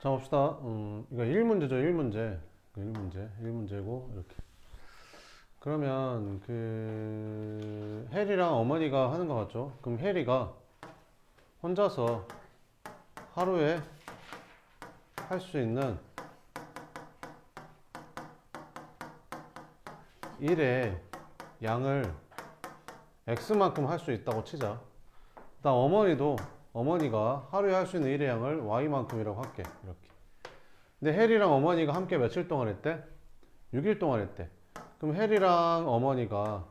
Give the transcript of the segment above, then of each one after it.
자, 봅시다. 이거 1문제죠, 1문제. 1문제고, 이렇게. 그러면, 해리랑 어머니가 하는 것 같죠? 그럼 해리가 혼자서 하루에 할 수 있는 일의 양을 X만큼 할 수 있다고 치자. 그다음 어머니가 하루에 할 수 있는 일의 양을 Y만큼이라고 할게. 이렇게. 근데 해리랑 어머니가 함께 며칠 동안 했대? 6일 동안 했대. 그럼 해리랑 어머니가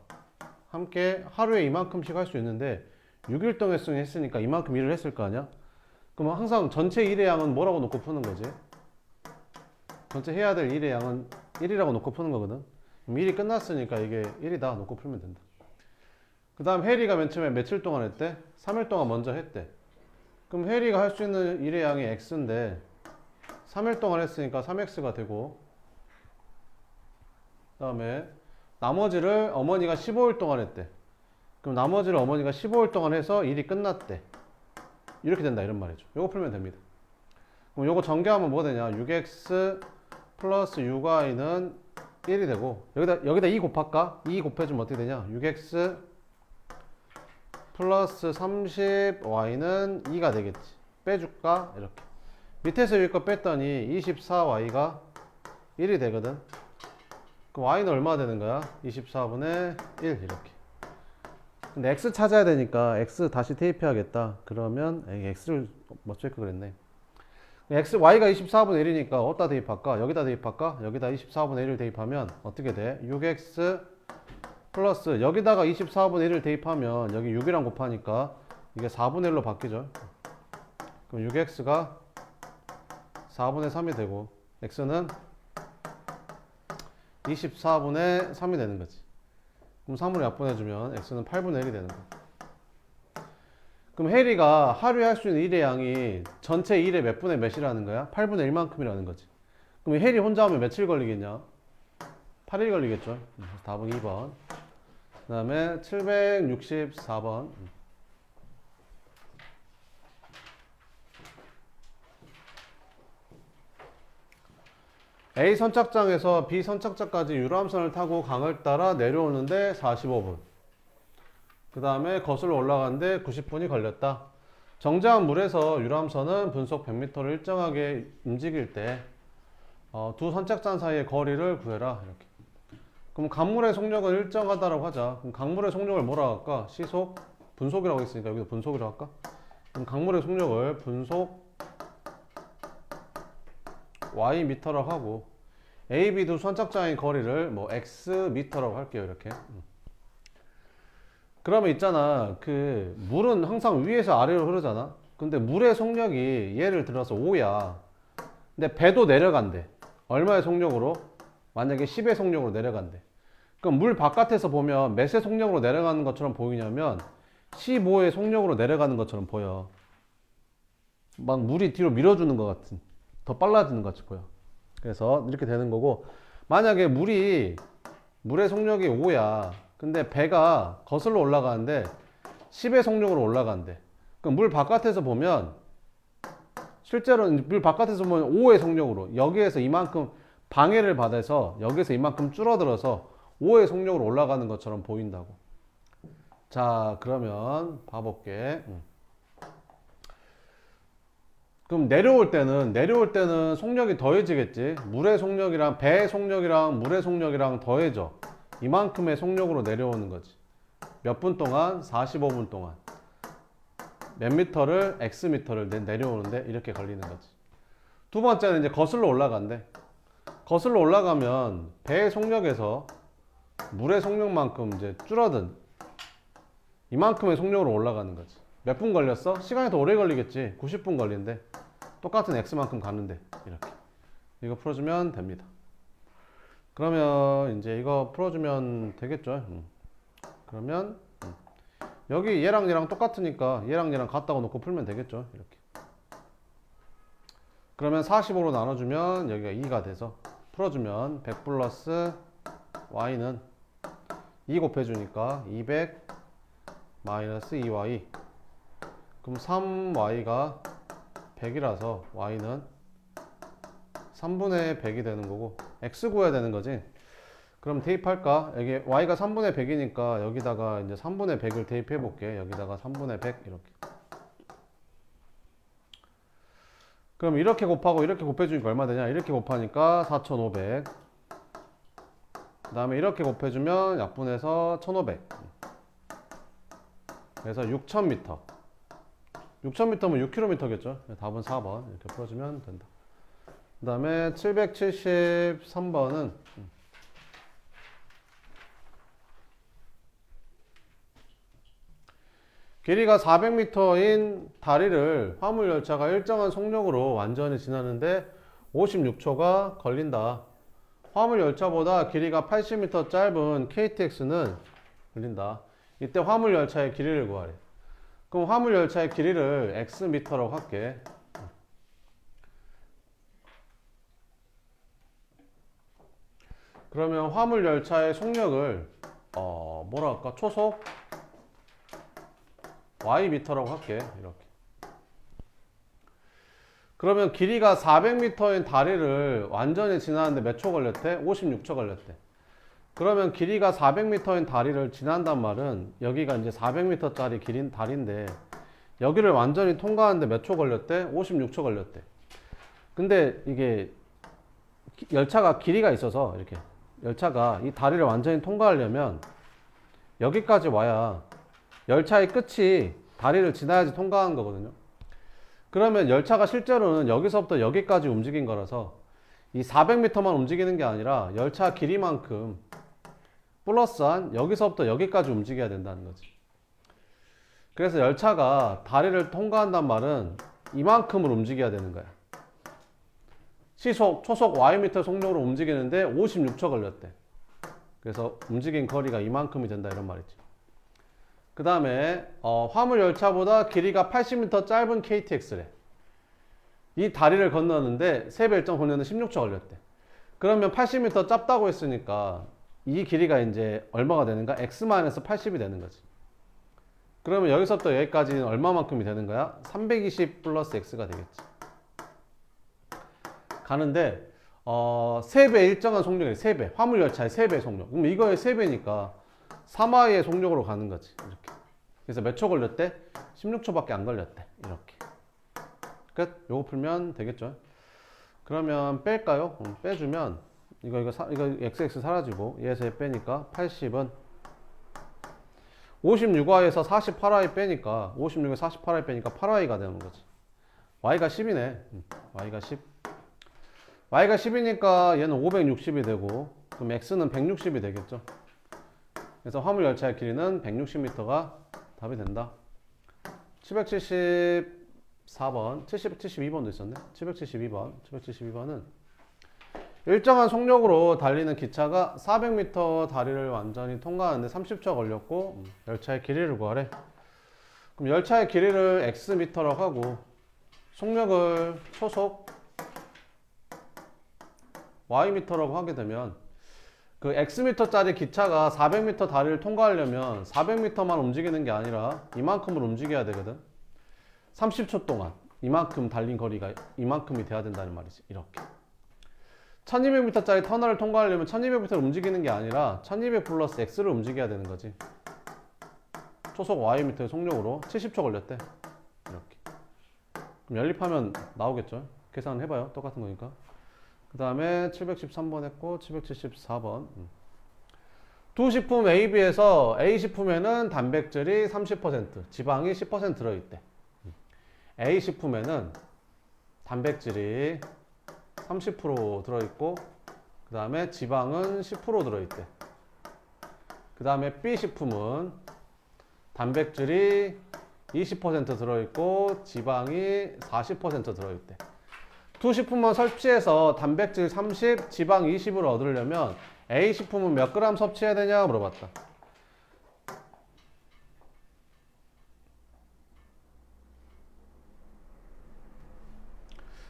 함께 하루에 이만큼씩 할 수 있는데 6일 동안 했으니까 이만큼 일을 했을 거 아니야? 그럼 항상 전체 일의 양은 뭐라고 놓고 푸는 거지? 전체 해야 될 일의 양은 1이라고 놓고 푸는 거거든. 그럼 일이 끝났으니까 이게 1이다 놓고 풀면 된다. 그 다음 해리가 맨 처음에 며칠 동안 했대? 3일 동안 먼저 했대. 그럼 해리가 할 수 있는 일의 양이 x인데 3일 동안 했으니까 3x가 되고, 그 다음에 나머지를 어머니가 15일 동안 했대. 그럼 나머지를 어머니가 15일 동안 해서 일이 끝났대. 이렇게 된다 이런 말이죠. 요거 풀면 됩니다. 그럼 요거 전개하면 뭐 되냐? 6x 플러스 6y는 1이 되고, 여기다 2 곱할까? 2 곱해주면 어떻게 되냐? 6x 플러스 30y는 2가 되겠지. 빼줄까? 이렇게. 밑에서 위에 거 뺐더니 24y가 1이 되거든. 그럼 y는 얼마 되는 거야? 24분의 1 이렇게. 근데 x 찾아야 되니까 x 다시 대입해야겠다. 그러면 x를 못 체크 그랬네. y가 24분의 1이니까 어디다 대입할까? 여기다 대입할까? 여기다 24분의 1을 대입하면 어떻게 돼? 6x 플러스 여기다가 24분의 1을 대입하면 여기 6이랑 곱하니까 이게 4분의 1로 바뀌죠. 그럼 6x가 4분의 3이 되고 x는 24분의 3이 되는 거지. 그럼 3으로 약분해주면 x는 8분의 1이 되는 거야. 그럼 해리가 하루에 할 수 있는 일의 양이 전체 일의 몇 분의 몇이라는 거야? 8분의 1만큼이라는 거지. 그럼 해리 혼자 하면 며칠 걸리겠냐? 8일 걸리겠죠. 답은 2번. 그 다음에 764번. A 선착장에서 B 선착장까지 유람선을 타고 강을 따라 내려오는데 45분. 그 다음에 거슬러 올라가는데 90분이 걸렸다. 정지한 물에서 유람선은 분속 100m를 일정하게 움직일 때 두 선착장 사이의 거리를 구해라. 이렇게. 그럼 강물의 속력은 일정하다라고 하자. 그럼 강물의 속력을 뭐라 할까? 시속, 분속이라고 했으니까 여기도 분속이라고 할까? 그럼 강물의 속력을 분속 y 미터라고 하고 A, B 두 선착장의 거리를 뭐 x 미터라고 할게요. 이렇게. 그러면 있잖아. 물은 항상 위에서 아래로 흐르잖아. 근데 물의 속력이 예를 들어서 5야. 근데 배도 내려간대. 얼마의 속력으로? 만약에 10의 속력으로 내려간대. 그럼 물 바깥에서 보면 몇의 속력으로 내려가는 것처럼 보이냐면 15의 속력으로 내려가는 것처럼 보여. 막 물이 뒤로 밀어주는 것 같은, 더 빨라지는 것 같이 보여. 그래서 이렇게 되는 거고, 만약에 물의 속력이 5야. 근데 배가 거슬러 올라가는데 10의 속력으로 올라간대. 그럼 물 바깥에서 보면 실제로는 물 바깥에서 보면 5의 속력으로 여기에서 이만큼 방해를 받아서 여기서 이만큼 줄어들어서 5의 속력으로 올라가는 것처럼 보인다고. 자, 그러면 봐볼게. 그럼 내려올 때는 속력이 더해지겠지. 물의 속력이랑 배의 속력이랑 물의 속력이랑 더해져. 이만큼의 속력으로 내려오는 거지. 몇 분 동안? 45분 동안. 몇 미터를? X 미터를 내려오는데 이렇게 걸리는 거지. 두 번째는 이제 거슬러 올라간대. 거슬러 올라가면 배의 속력에서 물의 속력만큼 이제 줄어든 이만큼의 속력으로 올라가는 거지. 몇 분 걸렸어? 시간이 더 오래 걸리겠지. 90분 걸린대. 똑같은 x만큼 가는데 이렇게. 이거 풀어주면 됩니다. 그러면 이제 이거 풀어주면 되겠죠. 그러면 여기 얘랑 얘랑 똑같으니까 얘랑 얘랑 같다고 놓고 풀면 되겠죠. 이렇게. 그러면 45로 나눠주면 여기가 2가 돼서 풀어주면 100 플러스 y는 2 곱해주니까 200 마이너스 2y. 그럼 3y가 100이라서 y는 3분의 100이 되는 거고 x 구해야 되는 거지. 그럼 대입할까? 여기 y가 3분의 100이니까 여기다가 이제 3분의 100을 대입해 볼게. 여기다가 3분의 100 이렇게. 그럼 이렇게 곱하고 이렇게 곱해주니까 얼마 되냐? 이렇게 곱하니까 4500. 그 다음에 이렇게 곱해주면 약분해서 1500. 그래서 6000m. 6000m면 6km겠죠? 답은 4번. 이렇게 풀어주면 된다. 그 다음에 773번은 길이가 400m인 다리를 화물열차가 일정한 속력으로 완전히 지나는데 56초가 걸린다. 화물열차보다 길이가 80m 짧은 KTX는 걸린다. 이때 화물열차의 길이를 구하래. 그럼 화물열차의 길이를 x미터라고 할게. 그러면 화물열차의 속력을 뭐라 할까? 초속 y미터라고 할게. 이렇게. 그러면 길이가 400m인 다리를 완전히 지나는데 몇 초 걸렸대? 56초 걸렸대. 그러면 길이가 400m인 다리를 지난단 말은 여기가 이제 400m짜리 길인 다리인데 여기를 완전히 통과하는데 몇 초 걸렸대? 56초 걸렸대. 근데 이게 열차가 길이가 있어서 이렇게 열차가 이 다리를 완전히 통과하려면 여기까지 와야 열차의 끝이 다리를 지나야지 통과하는 거거든요. 그러면 열차가 실제로는 여기서부터 여기까지 움직인 거라서 이 400m만 움직이는 게 아니라 열차 길이만큼 플러스한 여기서부터 여기까지 움직여야 된다는 거지. 그래서 열차가 다리를 통과한단 말은 이만큼을 움직여야 되는 거야. 초속 ym 속력으로 움직이는데 56초 걸렸대. 그래서 움직인 거리가 이만큼이 된다 이런 말이지. 그 다음에 화물열차보다 길이가 80m 짧은 KTX래. 이 다리를 건너는데 세배 일정 건너는데 16초 걸렸대. 그러면 80m 짧다고 했으니까 이 길이가 이제 얼마가 되는가? x-80이 되는 거지. 그러면 여기서부터 여기까지는 얼마만큼이 되는 거야? 320 플러스 x가 되겠지. 가는데 3배 일정한 속력이 3배. 화물열차의 3배 속력. 그럼 이거의 3배니까 3y의 속력으로 가는 거지. 이렇게. 그래서 몇 초 걸렸대? 16초밖에 안 걸렸대. 이렇게. 끝. 요거 풀면 되겠죠. 그러면 뺄까요? 빼주면 이거 XX 사라지고 얘에서 얘 빼니까 80은 56y에서 48y 빼니까 56에서 48y 빼니까 8y가 되는 거지. y가 10이네. y가 10. y가 10이니까 얘는 560이 되고 그럼 x는 160이 되겠죠. 그래서 화물열차의 길이는 160m가 답이 된다. 774번, 772번도 있었네. 772번은 일정한 속력으로 달리는 기차가 400m 다리를 완전히 통과하는데 30초 걸렸고 열차의 길이를 구하래. 그럼 열차의 길이를 x미터라고 하고 속력을 초속 y미터라고 하게 되면 그 x미터짜리 기차가 400m 다리를 통과하려면 400m만 움직이는 게 아니라 이만큼을 움직여야 되거든. 30초 동안 이만큼 달린 거리가 이만큼이 돼야 된다는 말이지. 이렇게 1200m짜리 터널을 통과하려면 1200m를 움직이는 게 아니라 1200 플러스 x를 움직여야 되는 거지. 초속 y미터의 속력으로 70초 걸렸대. 이렇게. 그럼 연립하면 나오겠죠. 계산을 해봐요. 똑같은 거니까. 그 다음에 713번 했고 774번. 두 식품 A, B에서 A 식품에는 단백질이 30%, 지방이 10% 들어있대. A 식품에는 단백질이 30% 들어있고 그 다음에 지방은 10% 들어있대. 그 다음에 B 식품은 단백질이 20% 들어있고 지방이 40% 들어있대. 두 식품만 섭취해서 단백질 30, 지방 20을 얻으려면 A 식품은 몇 그램 섭취해야 되냐 물어봤다.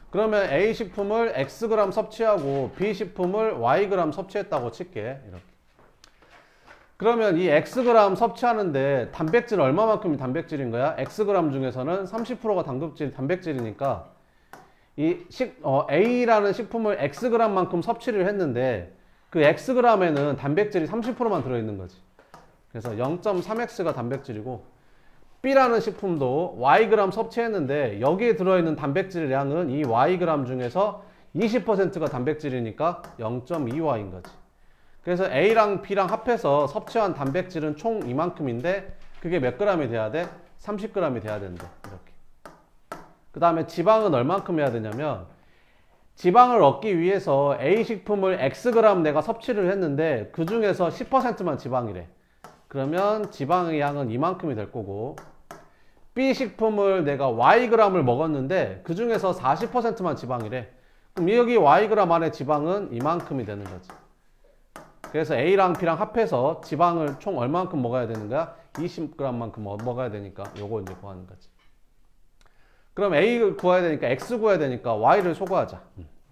그러면 A 식품을 Xg 섭취하고 B 식품을 Yg 섭취했다고 칠게. 이렇게. 그러면 이 Xg 섭취하는데 단백질 얼마만큼이 단백질인 거야? Xg 중에서는 30%가 단백질이니까 A라는 식품을 Xg만큼 섭취를 했는데 그 Xg에는 단백질이 30%만 들어있는 거지. 그래서 0.3X가 단백질이고 B라는 식품도 Yg 섭취했는데 여기에 들어있는 단백질 양은 이 Yg 중에서 20%가 단백질이니까 0.2Y인 거지. 그래서 A랑 B랑 합해서 섭취한 단백질은 총 이만큼인데 그게 몇 g이 돼야 돼? 30g이 돼야 된대. 이렇게. 그 다음에 지방은 얼만큼 해야 되냐면 지방을 얻기 위해서 A 식품을 Xg 내가 섭취를 했는데 그 중에서 10%만 지방이래. 그러면 지방의 양은 이만큼이 될 거고 B 식품을 내가 Yg을 먹었는데 그 중에서 40%만 지방이래. 그럼 여기 Yg 안에 지방은 이만큼이 되는 거지. 그래서 A랑 B랑 합해서 지방을 총 얼만큼 먹어야 되는 거야? 20g만큼 먹어야 되니까 요거 이제 구하는 거지. 그럼 A를 구해야 되니까 X 구해야 되니까 Y를 소구하자.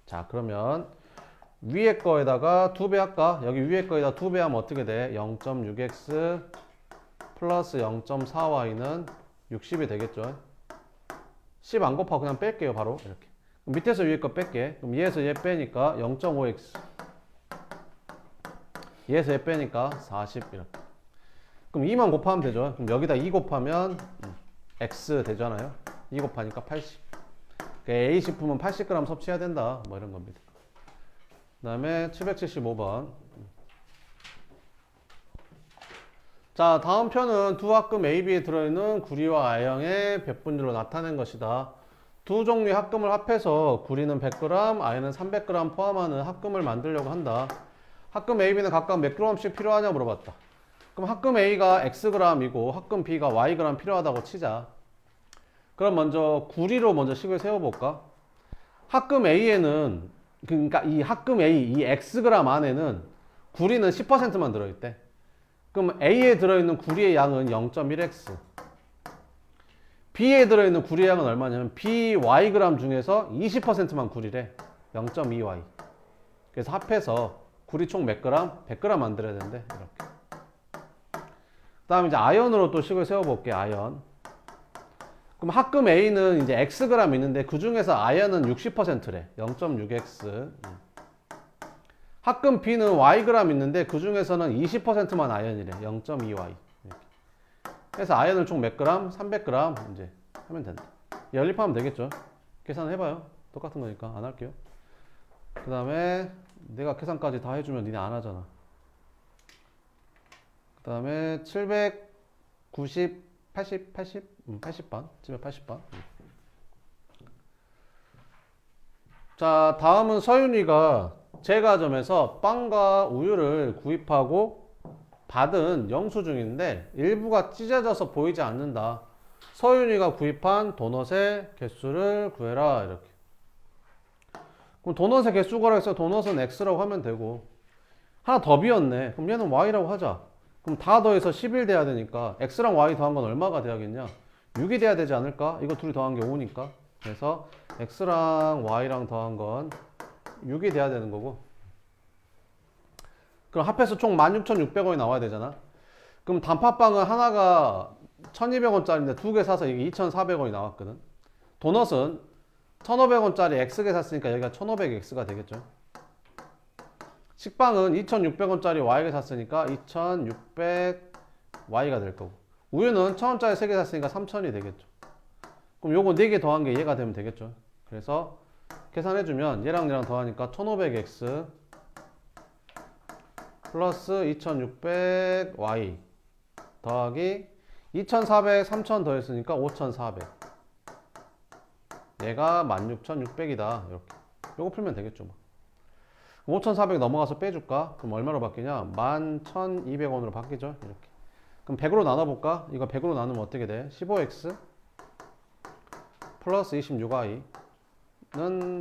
자, 그러면 위에 거에다가 2배 할까? 여기 위에 거에다 2배 하면 어떻게 돼? 0.6X 플러스 0.4Y는 60이 되겠죠? 10 안 곱하고 그냥 뺄게요, 바로. 이렇게. 그럼 밑에서 위에 거 뺄게. 그럼 얘에서 얘 빼니까 0.5X. 얘에서 얘 빼니까 40 이렇게. 그럼 2만 곱하면 되죠. 그럼 여기다 2 곱하면 X 되잖아요. 2 곱하니까 80. A 식품은 80g 섭취해야 된다. 뭐 이런 겁니다. 그 다음에 775번. 자, 다음 표는 두 합금 AB에 들어있는 구리와 I형의 배분율로 나타낸 것이다. 두 종류의 합금을 합해서 구리는 100g, I는 300g 포함하는 합금을 만들려고 한다. 합금 AB는 각각 몇 g씩 필요하냐 물어봤다. 그럼 합금 A가 Xg이고 합금 B가 Yg 필요하다고 치자. 그럼 먼저 구리로 먼저 식을 세워볼까? 합금 A에는 그러니까 이 합금 A, 이 Xg 안에는 구리는 10%만 들어있대. 그럼 A에 들어있는 구리의 양은 0.1X. B에 들어있는 구리의 양은 얼마냐면 BYg 중에서 20%만 구리래. 0.2Y. 그래서 합해서 구리 총 몇 g? 100g 만들어야 되는데 이렇게. 그 다음에 이제 아연으로 또 식을 세워볼게. 아연. 그럼 합금 A는 이제 Xg 있는데 그 중에서 아연은 60%래. 0.6X. 합금 B는 Yg 있는데 그 중에서는 20%만 아연이래. 0.2Y. 그래서 아연을 총 몇 g? 300g 이제 하면 된다. 연립하면 되겠죠. 계산을 해봐요. 똑같은 거니까 안 할게요. 그 다음에 내가 계산까지 다 해주면 니네 안 하잖아. 그 다음에 790, 80, 80번. 780번. 자, 다음은 서윤이가 제과점에서 빵과 우유를 구입하고 받은 영수증인데 일부가 찢어져서 보이지 않는다. 서윤이가 구입한 도넛의 개수를 구해라. 이렇게. 그럼 도넛의 개수 구하라 해서 도넛은 X라고 하면 되고 하나 더 비었네. 그럼 얘는 Y라고 하자. 그럼 다 더해서 11 돼야 되니까 X랑 Y 더한 건 얼마가 돼야겠냐? 6이 돼야 되지 않을까? 이거 둘이 더한 게 5니까. 그래서 X랑 Y랑 더한 건 6이 돼야 되는 거고. 그럼 합해서 총 16,600원이 나와야 되잖아. 그럼 단팥빵은 하나가 1,200원짜리인데 두 개 사서 이게 2,400원이 나왔거든. 도넛은 1,500원짜리 X개 샀으니까 여기가 1,500X가 되겠죠. 식빵은 2,600원짜리 Y개 샀으니까 2,600Y가 될 거고. 우유는 1,000원짜리 3개 샀으니까 3,000이 되겠죠. 그럼 요거 4개 더한 게 얘가 되면 되겠죠. 그래서 계산해주면 얘랑 얘랑 더하니까 1,500X 플러스 2,600Y 더하기 2,400, 3,000 더했으니까 5,400. 얘가 16,600이다. 이렇게. 요거 풀면 되겠죠. 뭐. 5,400 넘어가서 빼줄까? 그럼 얼마로 바뀌냐? 11,200원으로 바뀌죠. 이렇게. 그럼 100으로 나눠볼까? 이거 100으로 나누면 어떻게 돼? 15X 플러스 26Y는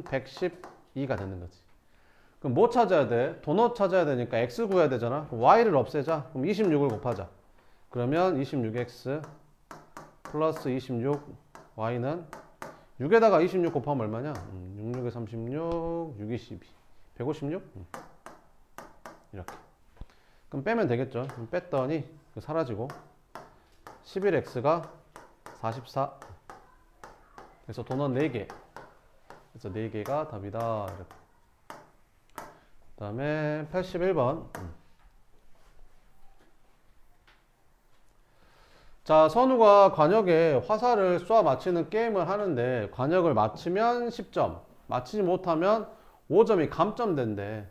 112가 되는 거지. 그럼 뭐 찾아야 돼? 도넛 찾아야 되니까 X 구해야 되잖아. 그럼 Y를 없애자. 그럼 26을 곱하자. 그러면 26X 플러스 26Y는 6에다가 26 곱하면 얼마냐? 66에 36, 6이 12. 156? 이렇게. 그럼 빼면 되겠죠. 그럼 뺐더니 사라지고 11X가 44. 그래서 도넛 4개. 그래서 4개가 답이다. 이렇게. 그 다음에 81번. 자, 선우가 관역에 화살을 쏘아 맞히는 게임을 하는데 관역을 맞히면 10점, 맞히지 못하면 5점이 감점된대.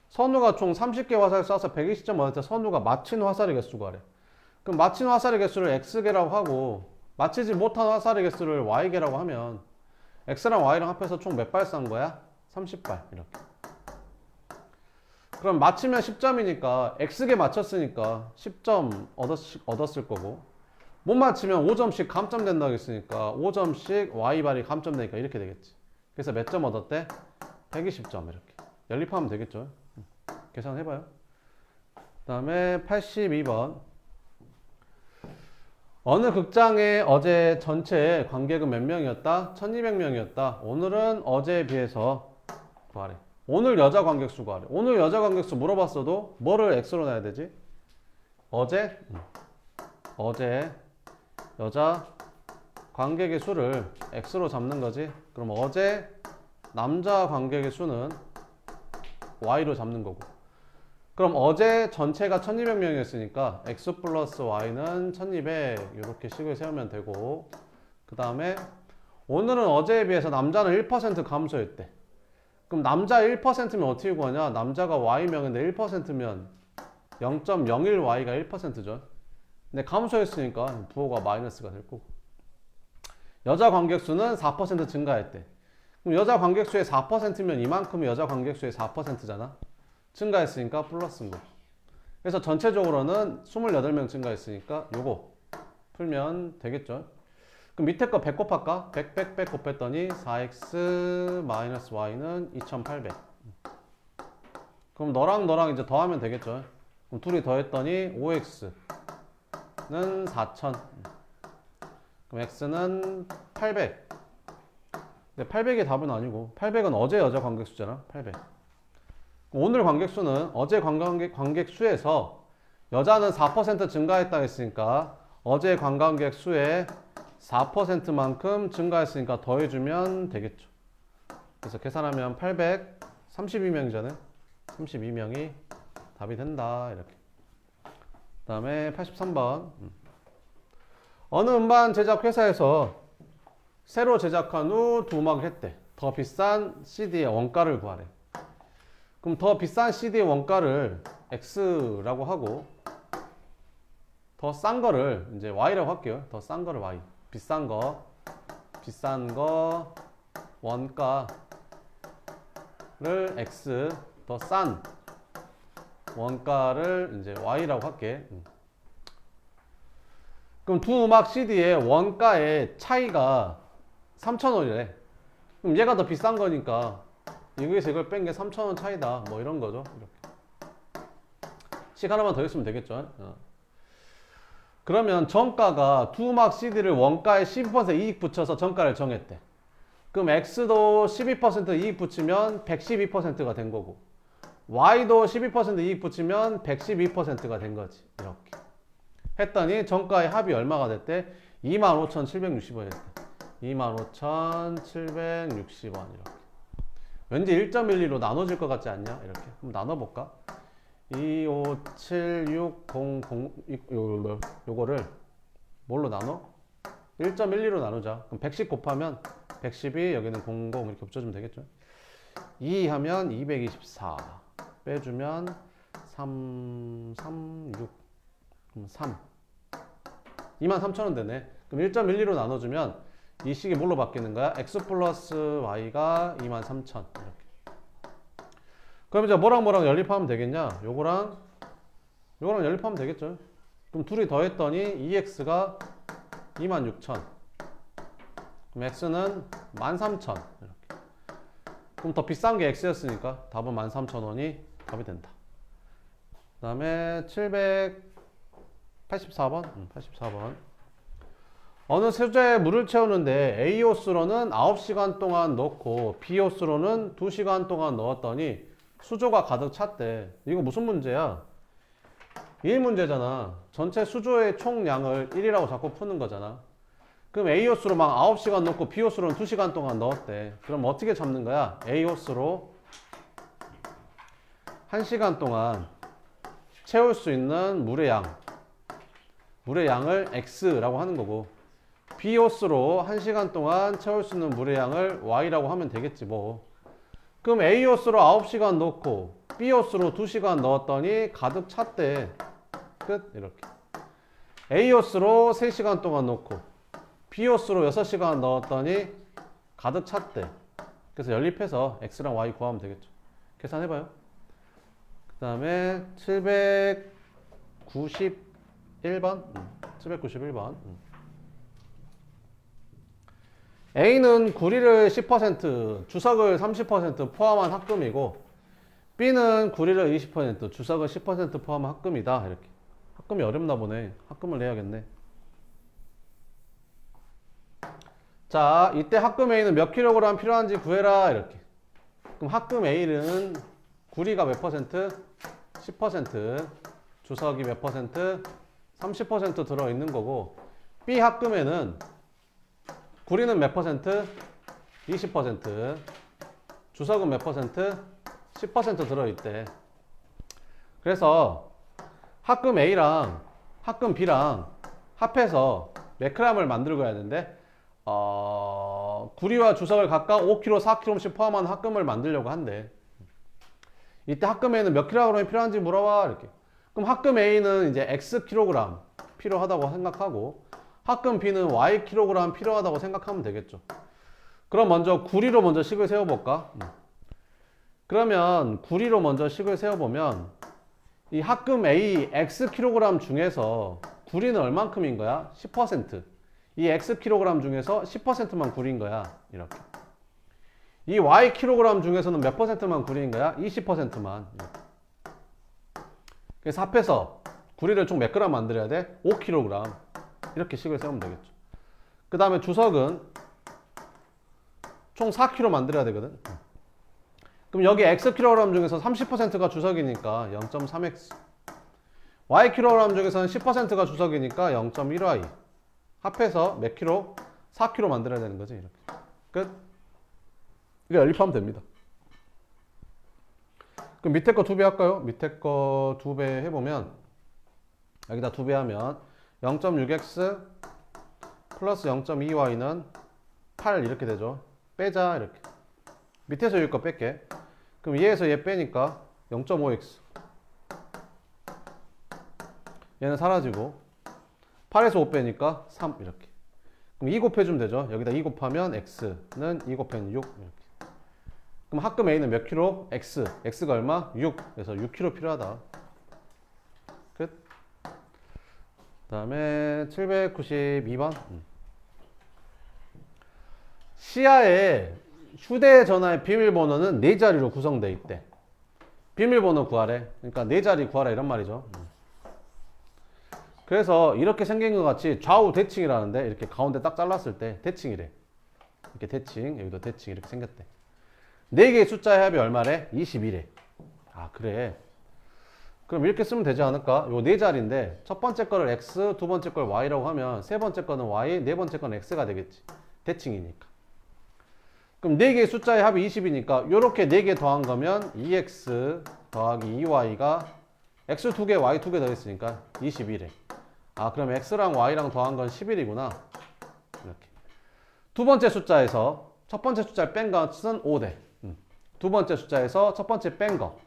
선우가 총 30개 화살을 쏴서 120점 얻을 때 선우가 맞힌 화살의 개수가 하래. 그럼 맞힌 화살의 개수를 X개라고 하고 맞히지 못한 화살의 개수를 Y개라고 하면 X랑 Y랑 합해서 총 몇 발 쏜 거야? 30발 이렇게. 그럼 맞히면 10점이니까 X개 맞췄으니까 10점 얻었을 거고 못 맞히면 5점씩 감점된다고 했으니까 5점씩 Y발이 감점되니까 이렇게 되겠지. 그래서 몇 점 얻었대? 120점 이렇게. 연립하면 되겠죠. 계산해봐요. 그 다음에 82번. 어느 극장에 어제 전체 관객은 몇 명이었다? 1200명이었다. 오늘은 어제에 비해서 구하래. 오늘 여자 관객 수 구하래. 오늘 여자 관객 수 물어봤어도 뭐를 X로 놔야 되지? 어제 여자 관객의 수를 X로 잡는 거지. 그럼 어제 남자 관객의 수는 Y로 잡는 거고. 그럼 어제 전체가 1200명이었으니까 X 플러스 Y는 1200 이렇게 식을 세우면 되고 그 다음에 오늘은 어제에 비해서 남자는 1% 감소했대. 그럼 남자 1%면 어떻게 구하냐? 남자가 Y명인데 1%면 0.01Y가 1%죠. 근데 감소했으니까 부호가 마이너스가 될 거고. 여자 관객수는 4% 증가했대. 그럼 여자 관객수의 4%면 이만큼이 여자 관객수의 4%잖아. 증가했으니까 플러스인 거고. 그래서 전체적으로는 28명 증가했으니까 요거 풀면 되겠죠. 그럼 밑에 거 100 곱할까? 100 곱했더니 4x 마이너스 y는 2800. 그럼 너랑 이제 더하면 되겠죠. 그럼 둘이 더했더니 5x는 4000. 그럼 x는 800. 근데 800이 답은 아니고 800은 어제 여자 관객수잖아. 800. 오늘 관객수는 어제 관광객 수에서 여자는 4% 증가했다 했으니까 어제 관광객 수의 4%만큼 증가했으니까 더해주면 되겠죠. 그래서 계산하면 832명이잖아요. 32명이 답이 된다. 이렇게. 그 다음에 83번. 어느 음반 제작 회사에서 새로 제작한 후 두 음악을 했대. 더 비싼 CD의 원가를 구하래. 그럼 더 비싼 CD의 원가를 X라고 하고 더 싼 거를 이제 Y라고 할게요. 더 싼 거를 Y. 비싼 거 원가를 X, 더 싼 원가를 이제 Y라고 할게. 그럼 두 음악 CD의 원가의 차이가 3,000원이래. 그럼 얘가 더 비싼 거니까 여기서 이걸 뺀 게 3,000원 차이다. 뭐 이런 거죠. 이렇게. 식 하나만 더 있으면 되겠죠. 그러면 정가가 두 음악 CD를 원가에 12% 이익 붙여서 정가를 정했대. 그럼 X도 12% 이익 붙이면 112%가 된 거고 Y도 12% 이익 붙이면 112%가 된 거지. 이렇게 했더니 정가의 합이 얼마가 됐대? 25,760원이었대. 25,760원 이렇게. 왠지 1.12로 나눠질 것 같지 않냐? 이렇게. 한번 나눠볼까? 25760 요거를 뭘로 나눠? 1.12로 나누자. 그럼 110 곱하면 112 여기는 00 이렇게 붙여주면 되겠죠? 2 하면 224 빼주면 336 그럼 3 23,000원 되네. 그럼 1.12로 나눠주면 이 식이 뭘로 바뀌는 거야? X 플러스 Y가 23,000 이렇게. 그럼 이제 뭐랑 연립하면 되겠냐? 요거랑 연립하면 되겠죠. 그럼 둘이 더했더니 2x가 26,000. 그럼 x는 13,000 이렇게. 그럼 더 비싼 게 x였으니까 답은 13,000원이 답이 된다. 그 다음에 784번. 84번. 어느 세제에 물을 채우는데 A호수로는 9시간 동안 넣고 B호수로는 2시간 동안 넣었더니 수조가 가득 찼대. 이거 무슨 문제야? 1문제잖아. 전체 수조의 총량을 1이라고 자꾸 푸는 거잖아. 그럼 A 호수로 막 9시간 넣고 B 호수로는 2시간 동안 넣었대. 그럼 어떻게 잡는 거야? A 호수로 1시간 동안 채울 수 있는 물의 양을 X라고 하는 거고, B 호수로 1시간 동안 채울 수 있는 물의 양을 Y라고 하면 되겠지 뭐. 그럼 A 호수로 9시간 넣고 B 호수로 2시간 넣었더니 가득 찼대. 끝. 이렇게. A 호수로 3시간 동안 넣고 B 호수로 6시간 넣었더니 가득 찼대. 그래서 연립해서 X랑 Y 구하면 되겠죠. 계산해봐요. 그 다음에 791번 791번 A는 구리를 10%, 주석을 30% 포함한 합금이고, B는 구리를 20%, 주석을 10% 포함한 합금이다. 이렇게. 합금이 어렵나 보네. 합금을 내야겠네. 자, 이때 합금 A는 몇 킬로그램 필요한지 구해라. 이렇게. 그럼 합금 A는 구리가 몇 퍼센트? 10%, 주석이 몇 퍼센트? 30% 들어있는 거고, B 합금에는 구리는 몇 퍼센트? 20%, 주석은 몇 퍼센트? 10% 들어있대. 그래서 합금 A랑 합금 B랑 합해서 몇 g을 만들고 해야 되는데, 구리와 주석을 각각 5kg, 4kg씩 포함한 합금을 만들려고 한대. 이때 합금 A는 몇 킬로그램이 필요한지 물어봐. 이렇게. 그럼 합금 A는 이제 X 킬로그램 필요하다고 생각하고, 합금 B는 Y 킬로그램 필요하다고 생각하면 되겠죠. 그럼 먼저 구리로 먼저 식을 세워볼까? 그러면 구리로 먼저 식을 세워보면 이 합금 A X 킬로그램 중에서 구리는 얼만큼인 거야? 10%. 이 X 킬로그램 중에서 10%만 구리인 거야. 이렇게. 이 Y 킬로그램 중에서는 몇 퍼센트만 구리인 거야? 20%만. 그래서 합해서 구리를 총 몇 그램 만들어야 돼? 5kg. 이렇게 식을 세우면 되겠죠. 그 다음에 주석은 총 4kg 만들어야 되거든. 그럼 여기 X 킬로그램 중에서 30%가 주석이니까 0.3X. Y 킬로그램 중에서는 10%가 주석이니까 0.1Y. 합해서 몇 킬로? 4kg 만들어야 되는 거지. 이렇게. 끝. 이거 연립하면 됩니다. 그럼 밑에 거 2배 할까요? 밑에 거 2배 해보면, 여기다 2배 하면 0.6x 플러스 0.2y는 8 이렇게 되죠. 빼자. 이렇게. 밑에서 여기 거 뺄게. 그럼 얘에서 얘 빼니까 0.5x. 얘는 사라지고 8에서 5 빼니까 3 이렇게. 그럼 2 곱해주면 되죠. 여기다 2 곱하면 x는 2 곱하면 6 이렇게. 그럼 합금 A는 몇 킬로? X. X가 얼마? 6. 그래서 6킬로 필요하다. 끝. 그 다음에 792번. 시야에 휴대전화의 비밀번호는 4자리로 구성되어 있대. 비밀번호 구하래. 그러니까 4자리 구하라 이런 말이죠. 그래서 이렇게 생긴 것 같이 좌우 대칭이라는데, 이렇게 가운데 딱 잘랐을 때 대칭이래. 이렇게 대칭, 여기도 대칭 이렇게 생겼대. 4개의 숫자의 합이 얼마래? 21에. 아, 그래. 그럼 이렇게 쓰면 되지 않을까? 요 4자리인데 첫 번째 거를 X, 두 번째 걸 Y라고 하면 세 번째 거는 Y, 네 번째 거는 X가 되겠지. 대칭이니까. 그럼 4개의 숫자의 합이 20이니까 요렇게 4개 더한 거면 2X 더하기 2Y가 X 2개, Y 2개 더했으니까 21에. 아, 그럼 X랑 Y랑 더한 건 11이구나. 이렇게. 두 번째 숫자에서 첫 번째 숫자를 뺀 것은 5대. 두 번째 숫자에서 첫 번째 뺀 거,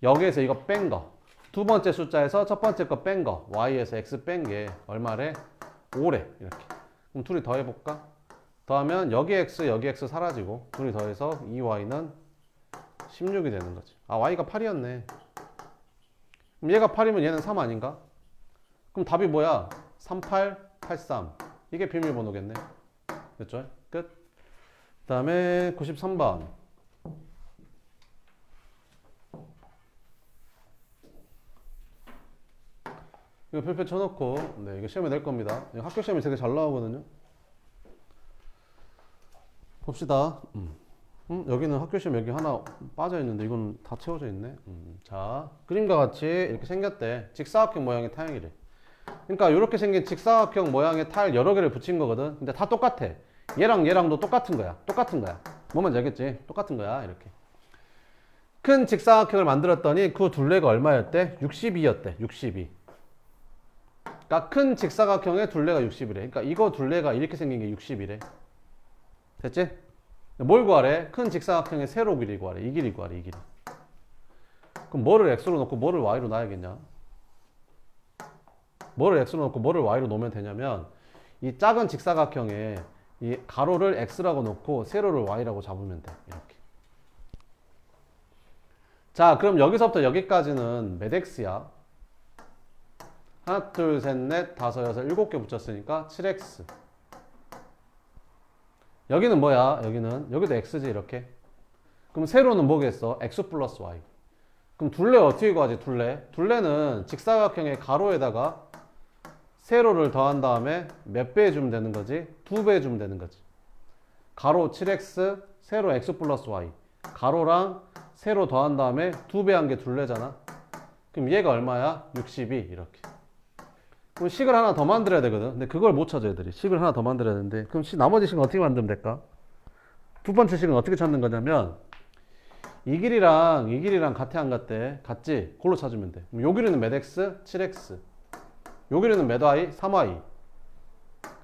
여기에서 이거 뺀 거, 두 번째 숫자에서 첫 번째 거 뺀 거, Y에서 X 뺀 게 얼마래? 5래. 이렇게. 그럼 둘이 더해볼까? 더하면 여기 X, 여기 X 사라지고 둘이 더해서 2Y는 16이 되는 거지. 아, Y가 8이었네. 그럼 얘가 8이면 얘는 3 아닌가? 그럼 답이 뭐야? 3883. 이게 비밀번호겠네. 됐죠? 끝. 그 다음에 93번. 이거 별표 쳐놓고, 네, 이거 시험에 낼 겁니다. 학교 시험이 되게 잘 나오거든요. 봅시다. 여기는 학교 시험 여기 하나 빠져 있는데 이건 다 채워져 있네. 자, 그림과 같이 이렇게 생겼대. 직사각형 모양의 타양이래. 그러니까 이렇게 생긴 직사각형 모양의 타일 여러 개를 붙인 거거든. 근데 다 똑같아. 얘랑 얘랑도 똑같은 거야. 똑같은 거야. 뭔 말인지 알겠지? 똑같은 거야. 이렇게. 큰 직사각형을 만들었더니 그 둘레가 얼마였대? 62였대. 62. 그러니까 큰 직사각형의 둘레가 60이래. 그러니까 이거 둘레가 이렇게 생긴 게 60이래. 됐지? 뭘 구하래? 큰 직사각형의 세로 길이 구하래. 이 길이 구하래. 이 길이. 그럼 뭐를 x로 놓고 뭐를 y로 놔야겠냐? 뭐를 x로 놓고 뭐를 y로 놓으면 되냐면 이 작은 직사각형에 이 가로를 x라고 놓고 세로를 y라고 잡으면 돼. 이렇게. 자, 그럼 여기서부터 여기까지는 몇 x야? 하나, 둘, 셋, 넷, 다섯, 여섯, 일곱 개 붙였으니까 7x. 여기는 뭐야? 여기도 x지, 이렇게. 그럼 세로는 뭐겠어? x 플러스 y. 그럼 둘레 어떻게 구하지, 둘레? 둘레는 직사각형의 가로에다가 세로를 더한 다음에 몇 배 해주면 되는 거지? 2배 해주면 되는 거지. 가로 7x, 세로 x 플러스 y. 가로랑 세로 더한 다음에 2배 한 게 둘레잖아. 그럼 얘가 얼마야? 62, 이렇게. 그럼 식을 하나 더 만들어야 되거든. 근데 그걸 못 찾아, 애들이. 식을 하나 더 만들어야 되는데. 그럼 나머지 식은 어떻게 만들면 될까? 두 번째 식은 어떻게 찾는 거냐면, 이 길이랑 같아, 안 같대? 같지? 그걸로 찾으면 돼. 그럼 요 길이는 몇 x? 7x. 요 길이는 몇 y? 3y.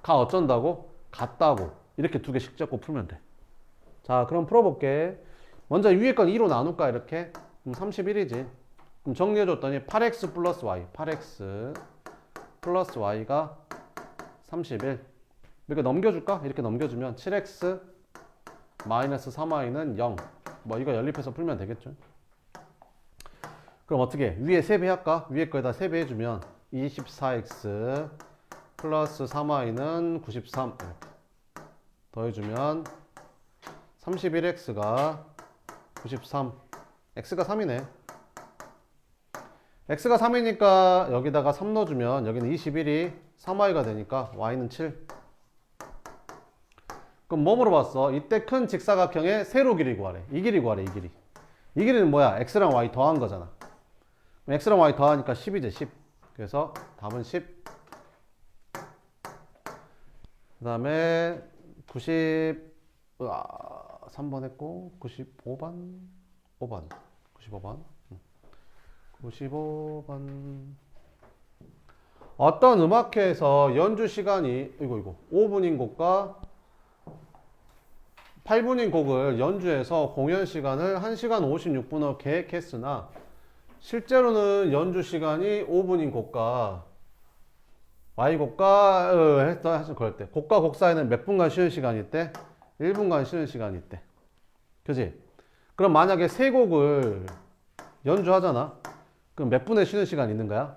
가 어쩐다고? 같다고. 이렇게 두 개씩 잡고 풀면 돼. 자, 그럼 풀어볼게. 먼저 위에 건 2로 나눌까, 이렇게? 그럼 31이지. 그럼 정리해줬더니 8x 플러스 y. 8x 플러스 y가 31. 이렇게 넘겨줄까? 이렇게 넘겨주면 7x 마이너스 3y는 0. 뭐 이거 연립해서 풀면 되겠죠. 그럼 어떻게? 위에 3배 할까? 위에 거에다 3배 해주면 24x 플러스 3y는 93. 이렇게 더해주면 31x가 93. x가 3이네. x가 3이니까 여기다가 3 넣어주면 여기는 21이 3y가 되니까 y는 7. 그럼 뭐 물어봤어? 이때 큰 직사각형의 세로 길이 구하래. 이 길이 구하래. 이 길이. 이 길이는 뭐야? x랑 y 더한 거잖아. x랑 y 더하니까 10이지. 10. 그래서 답은 10. 그 다음에 3번 했고 95번 95번 어떤 음악회에서 연주 시간이 이거 5분인 곡과 8분인 곡을 연주해서 공연 시간을 1시간 56분으로 계획했으나 실제로는 연주 시간이 5분인 곡과 Y곡과 그럴 때 곡과 곡 사이는 몇 분간 쉬는 시간이 있대? 1분간 쉬는 시간이 있대. 그지? 그럼 만약에 세 곡을 연주하잖아. 그럼 몇 분의 쉬는 시간이 있는 거야?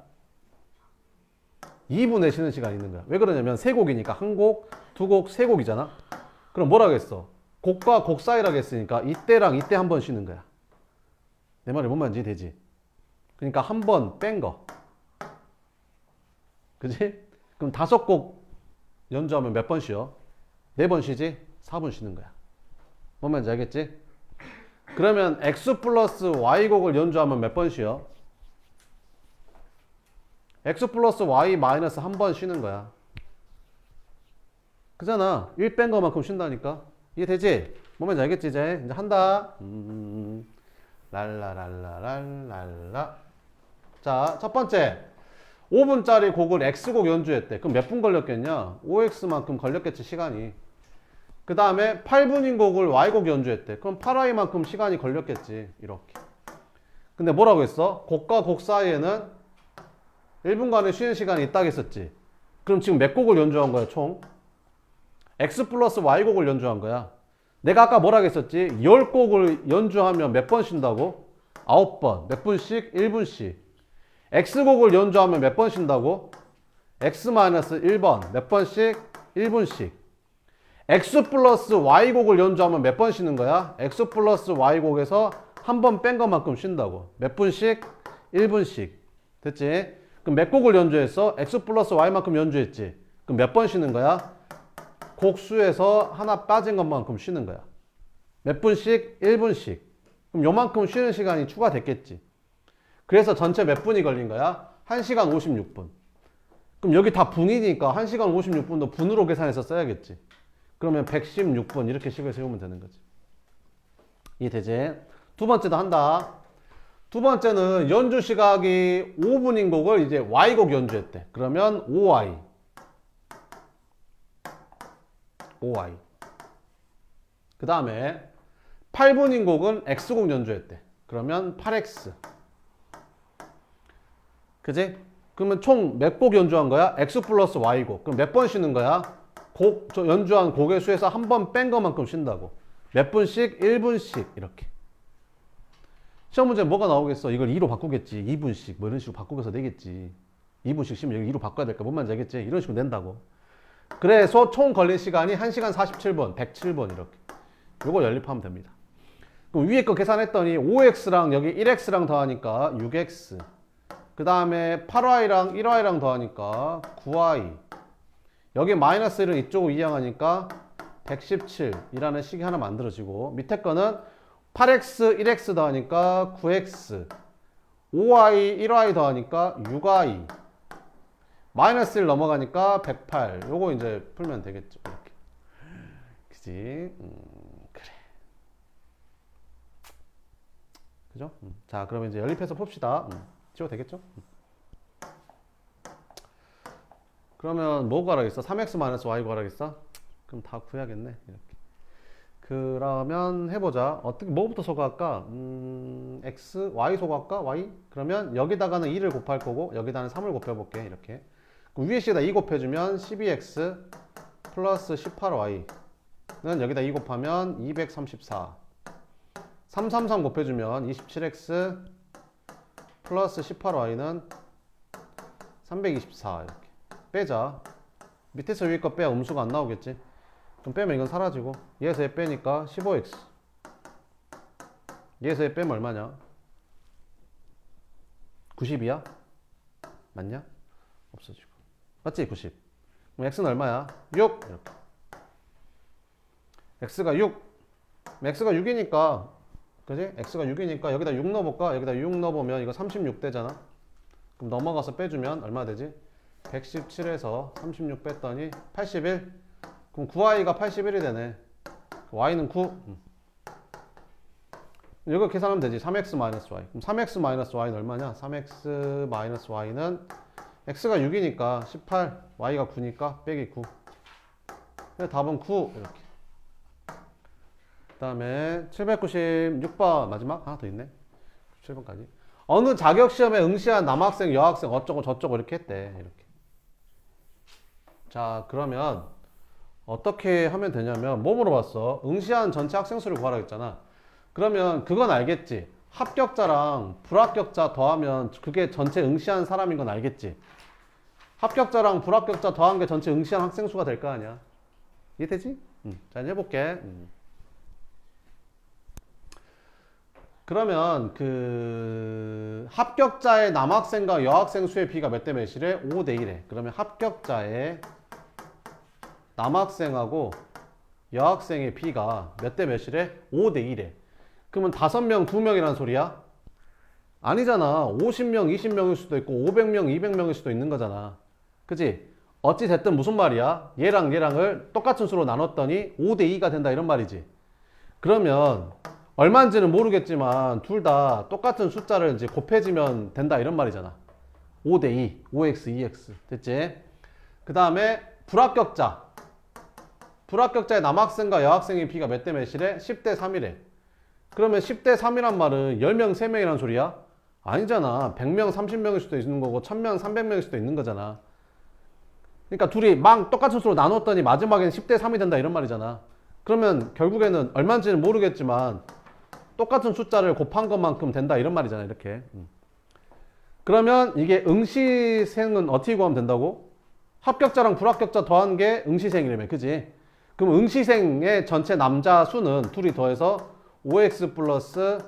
2분의 쉬는 시간이 있는 거야. 왜 그러냐면 세 곡이니까 한 곡, 두 곡, 세 곡이잖아. 그럼 뭐라고 했어? 곡과 곡 사이라고 했으니까 이때랑 이때 한 번 쉬는 거야. 내 말이 뭔 말인지 되지? 그러니까 한 번 뺀 거. 그지? 그럼 5곡 연주하면 몇 번 쉬어? 4번 쉬지? 4분 쉬는 거야. 뭔 말인지 알겠지? 그러면 x 플러스 y곡을 연주하면 몇 번 쉬어? x 플러스 y 마이너스 한 번 쉬는 거야. 그잖아. 1 뺀 거만큼 쉰다니까. 이해되지? 뭔 말인지 알겠지? 이제 한다. 랄라랄라랄랄라. 자, 첫 번째 5분짜리 곡을 X곡 연주했대. 그럼 몇 분 걸렸겠냐? 5X만큼 걸렸겠지, 시간이. 그 다음에 8분인 곡을 Y곡 연주했대. 그럼 8Y만큼 시간이 걸렸겠지, 이렇게. 근데 뭐라고 했어? 곡과 곡 사이에는 1분간의 쉬는 시간이 있다고 했었지. 그럼 지금 몇 곡을 연주한 거야, 총? X 플러스 Y곡을 연주한 거야. 내가 아까 뭐라고 했었지? 10곡을 연주하면 몇 번 쉰다고? 9번. 몇 분씩? 1분씩. X곡을 연주하면 몇 번 쉰다고? X-1번. 몇 번씩? 1분씩. X 플러스 Y곡을 연주하면 몇 번 쉬는 거야? X 플러스 Y곡에서 한 번 뺀 것만큼 쉰다고. 몇 분씩? 1분씩. 됐지? 그럼 몇 곡을 연주했어? X 플러스 Y만큼 연주했지. 그럼 몇 번 쉬는 거야? 곡수에서 하나 빠진 것만큼 쉬는 거야. 몇 분씩? 1분씩. 그럼 요만큼 쉬는 시간이 추가됐겠지. 그래서 전체 몇 분이 걸린 거야? 1시간 56분. 그럼 여기 다 분이니까 1시간 56분도 분으로 계산해서 써야겠지. 그러면 116분 이렇게 식을 세우면 되는 거지. 이해되지? 두 번째도 한다. 두 번째는 연주 시각이 5분인 곡을 이제 Y곡 연주했대. 그러면 5Y. 그 다음에 8분인 곡은 X곡 연주했대. 그러면 8X. 그지? 그러면 총 몇 곡 연주한 거야? X 플러스 Y곡. 그럼 몇 번 쉬는 거야? 연주한 곡의 수에서 한 번 뺀 것만큼 쉰다고. 몇 분씩? 1분씩. 이렇게. 시험 문제 뭐가 나오겠어? 이걸 2로 바꾸겠지. 2분씩. 뭐 이런 식으로 바꾸면서 내겠지. 2분씩 쉬면 여기 2로 바꿔야 될까? 뭔 말인지 알겠지? 이런 식으로 낸다고. 그래서 총 걸린 시간이 1시간 47분, 107분 이렇게. 요거 연립하면 됩니다. 그럼 위에 거 계산했더니 5x랑 여기 1x랑 더하니까 6x. 그 다음에 8y랑 1y랑 더하니까 9y. 여기 마이너스 1은 이쪽으로 이항하니까 117이라는 식이 하나 만들어지고, 밑에 거는 8x, 1x 더하니까 9x, 5y, 1y 더하니까 6y, 마이너스 1 넘어가니까 108. 요거 이제 풀면 되겠죠. 이렇게. 그지? 그래. 그죠? 자, 그러면 이제 연립해서 풉시다. 지워도 되겠죠? 그러면 뭐 구하라겠어? 3x-y 구하라겠어? 그럼 다 구해야겠네. 이렇게. 그러면 해보자. 어떻게, 뭐부터 소거할까? x, y 소거할까? y? 그러면 여기다가는 2를 곱할 거고, 여기다는 3을 곱해볼게. 이렇게. 그럼 위에 식에다 2 곱해주면 12x 플러스 18y는 여기다 2 곱하면 234. 333 곱해주면 27x 플러스 18y는 324. 이렇게. 빼자. 밑에서 위에 거 빼야 음수가 안 나오겠지. 그럼 빼면 이건 사라지고, 얘에서 얘 빼니까 15x. 얘에서 얘 빼면 얼마냐? 90이야? 맞냐? 없어지고. 맞지? 90. 그럼 x는 얼마야? 6. 이렇게. x가 6. x가 6이니까, 그지? x가 6이니까 여기다 6 넣어볼까? 여기다 6 넣어보면 이거 36 되잖아. 그럼 넘어가서 빼주면 얼마 되지? 117에서 36 뺐더니 81. 그럼 9y가 81이 되네. y는 9. 이거 계산하면 되지. 3x-y. 그럼 3x-y는 얼마냐? 3x-y는 x가 6이니까 18, y가 9니까 빼기 9. 답은 9. 이렇게. 그 다음에 796번 마지막 하나 더 있네. 7번까지. 어느 자격시험에 응시한 남학생, 여학생 어쩌고 저쩌고 이렇게 했대. 이렇게. 자, 그러면 어떻게 하면 되냐면, 뭐 물어봤어? 응시한 전체 학생 수를 구하라 했잖아. 그러면 그건 알겠지. 합격자랑 불합격자 더하면 그게 전체 응시한 사람인 건 알겠지. 합격자랑 불합격자 더한 게 전체 응시한 학생 수가 될 거 아니야. 이해되지? 자, 이제 해볼게. 그러면 그 합격자의 남학생과 여학생 수의 비가 몇 대 몇이래? 5대 1에. 그러면 합격자의 남학생하고 여학생의 비가 몇 대 몇이래? 5대 1에. 그러면 5명, 2명이라는 소리야? 아니잖아. 50명, 20명일 수도 있고 500명, 200명일 수도 있는 거잖아. 그치? 어찌 됐든 무슨 말이야? 얘랑 얘랑을 똑같은 수로 나눴더니 5대 2가 된다 이런 말이지. 그러면 얼마인지는 모르겠지만 둘 다 똑같은 숫자를 이제 곱해지면 된다 이런 말이잖아. 5대 2, 5x, 2x. 됐지? 그 다음에 불합격자. 불합격자의 남학생과 여학생의 비가 몇 대 몇이래? 10대 3이래. 그러면 10대 3이란 말은 10명, 3명이란 소리야? 아니잖아. 100명, 30명일 수도 있는 거고 1000명, 300명일 수도 있는 거잖아. 그러니까 둘이 막 똑같은 수로 나눴더니 마지막에는 10대 3이 된다 이런 말이잖아. 그러면 결국에는 얼마인지는 모르겠지만 똑같은 숫자를 곱한 것만큼 된다 이런 말이잖아. 이렇게. 그러면 이게 응시생은 어떻게 구하면 된다고? 합격자랑 불합격자 더한 게 응시생이라며. 그지? 그럼 응시생의 전체 남자 수는 둘이 더해서 5x 플러스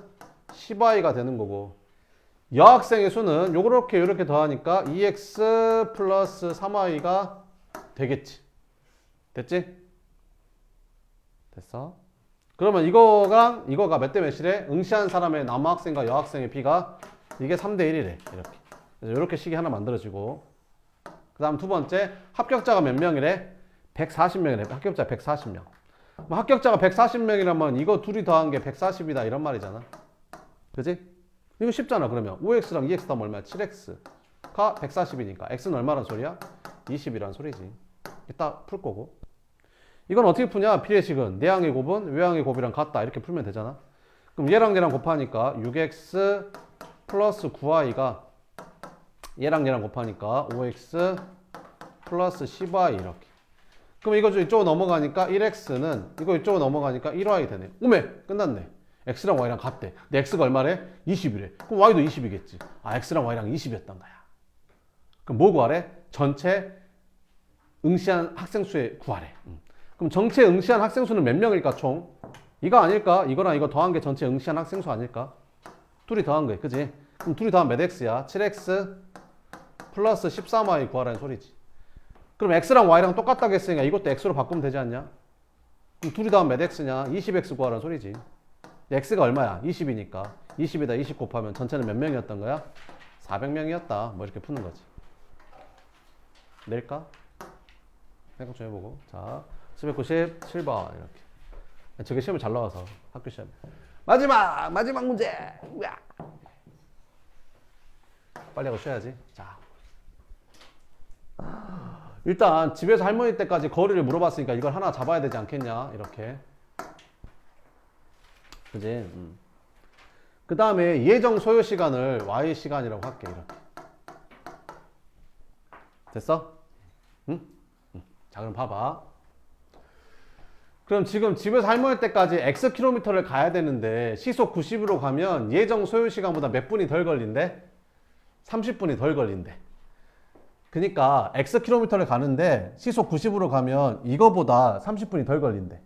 10y가 되는 거고, 여학생의 수는 요렇게 더하니까 2x 플러스 3y가 되겠지. 됐지? 됐어? 그러면 이거랑 이거가 몇 대 몇이래? 응시한 사람의 남학생과 여학생의 비가 이게 3대 1이래. 이렇게. 그래서 이렇게 식이 하나 만들어지고, 그 다음 두 번째, 합격자가 몇 명이래? 140명이래. 합격자 140명. 뭐 합격자가 140명이라면 이거 둘이 더한 게 140이다 이런 말이잖아. 그지? 이거 쉽잖아. 그러면 5x랑 2x 더하면 얼마야? 7x가 140이니까 x는 얼마란 소리야? 20이란 소리지. 이따 풀 거고. 이건 어떻게 푸냐? 비례식은 내항의 곱은 외항의 곱이랑 같다 이렇게 풀면 되잖아. 그럼 얘랑 곱하니까 6x 플러스 9y가 얘랑 곱하니까 5x 플러스 10y 이렇게. 그럼 이거 이쪽으로 넘어가니까 1x는 이거 이쪽으로 넘어가니까 1y 되네. 오메 끝났네. x랑 y랑 같대. 근데 x가 얼마래? 20이래. 그럼 y도 20이겠지. 아 x랑 y랑 20이었던 거야. 그럼 뭐 구하래? 전체 응시한 학생 수의 구하래. 그럼 전체 응시한 학생 수는 몇 명일까 총? 이거 아닐까? 이거랑 이거 더한 게 전체 응시한 학생 수 아닐까? 둘이 더한 거야. 그지? 그럼 둘이 더하면 몇 x야? 7x 플러스 13y 구하라는 소리지. 그럼 x랑 y랑 똑같다고 했으니까 이것도 x로 바꾸면 되지 않냐? 그럼 둘이 더하면 몇 x냐? 20x 구하라는 소리지. x가 얼마야? 20이니까 20에다 20 곱하면 전체는 몇 명이었던 거야? 400명이었다. 뭐 이렇게 푸는 거지. 낼까? 생각 좀 해보고. 자, 797번 이렇게. 저게 시험에 잘 나와서 학교 시험에. 마지막 문제. 우야. 빨리 하고 쉬어야지. 자, 일단 집에서 할머니 때까지 거리를 물어봤으니까 이걸 하나 잡아야 되지 않겠냐? 이렇게. 그지? 그 다음에 예정 소요 시간을 y 시간이라고 할게. 이렇게. 됐어? 응? 자, 그럼 봐봐. 그럼 지금 집에서 할머니 때까지 x 킬로미터를 가야 되는데 시속 90으로 가면 예정 소요 시간보다 몇 분이 덜 걸린대? 30분이 덜 걸린대. 그러니까 x 킬로미터를 가는데 시속 90으로 가면 이거보다 30분이 덜 걸린대.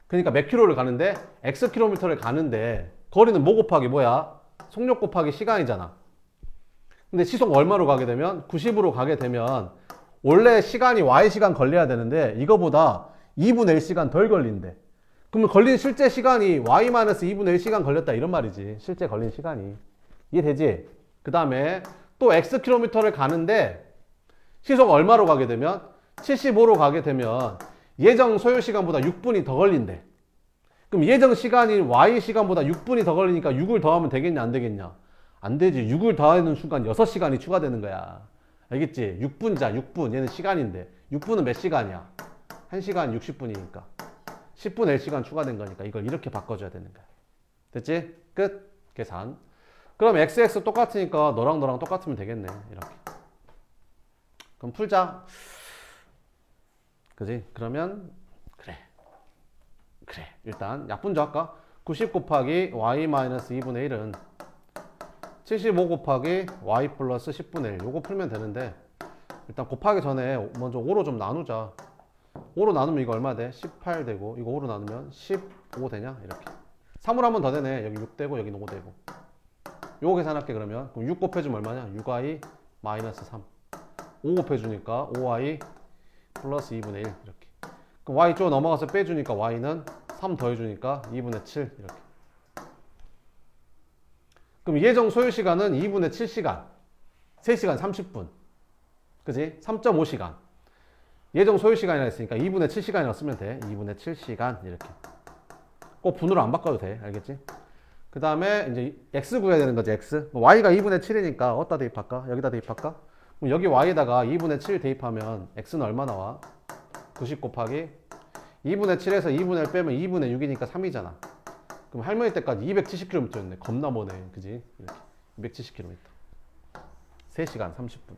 그러니까 몇 킬로를 가는데 x 킬로미터를 가는데 거리는 뭐 곱하기 뭐야? 속력 곱하기 시간이잖아. 근데 시속 얼마로 가게 되면 90으로 가게 되면 원래 시간이 y 시간 걸려야 되는데 이거보다 2분의 1시간 덜 걸린대. 그러면 걸린 실제 시간이 y-2분의 1시간 걸렸다 이런 말이지. 실제 걸린 시간이. 이해되지? 그 다음에 또 x 킬로미터를 가는데 시속 얼마로 가게 되면 75로 가게 되면 예정 소요 시간보다 6분이 더 걸린대. 그럼 예정 시간인 y 시간보다 6분이 더 걸리니까 6을 더하면 되겠냐 안 되겠냐? 안 되지. 6을 더하는 순간 6시간이 추가되는 거야. 알겠지? 6분자 6분 얘는 시간인데 6분은 몇 시간이야? 1시간 60분이니까 10분의 1시간 추가된 거니까 이걸 이렇게 바꿔줘야 되는 거야. 됐지? 끝. 계산. 그럼 xx 똑같으니까 너랑 똑같으면 되겠네. 이렇게. 그럼 풀자. 그지? 그러면 그래. 일단 약분조 할까? 90 곱하기 y-2분의 1은 75 곱하기 y 플러스 10분의 1. 요거 풀면 되는데 일단 곱하기 전에 먼저 5로 좀 나누자. 5로 나누면 이거 얼마 돼? 18 되고 이거 5로 나누면 15 되냐? 이렇게. 3으로 한 번 더 되네. 여기 6 되고 여기는 5 되고. 요거 계산할게 그러면. 그럼 6 곱해주면 얼마냐? 6y 마이너스 3. 5 곱해주니까 5y 플러스 2분의 1 이렇게. 그럼 y 쪽 넘어가서 빼주니까 y는 3 더해주니까 2분의 7 이렇게. 그럼 예정 소요 시간은 2분의 7시간. 3시간 30분. 그지? 3.5시간. 예정 소요 시간이라 했으니까 2분의 7시간이라고 쓰면 돼. 2분의 7시간 이렇게. 꼭 분으로 안 바꿔도 돼. 알겠지? 그 다음에 이제 x 구해야 되는 거지. x. y가 2분의 7이니까 어디다 대입할까? 여기다 대입할까? 그럼 여기 y에다가 2분의 7 대입하면 x는 얼마 나와? 90 곱하기 2분의 7에서 2분의 1 빼면 2분의 6이니까 3이잖아. 그럼 할머니 때까지 270km였네. 겁나 머네. 그지? 이렇게. 270km. 3시간 30분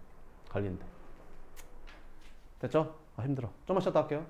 걸린대. 됐죠? 아, 힘들어. 좀만 쉬었다 할게요.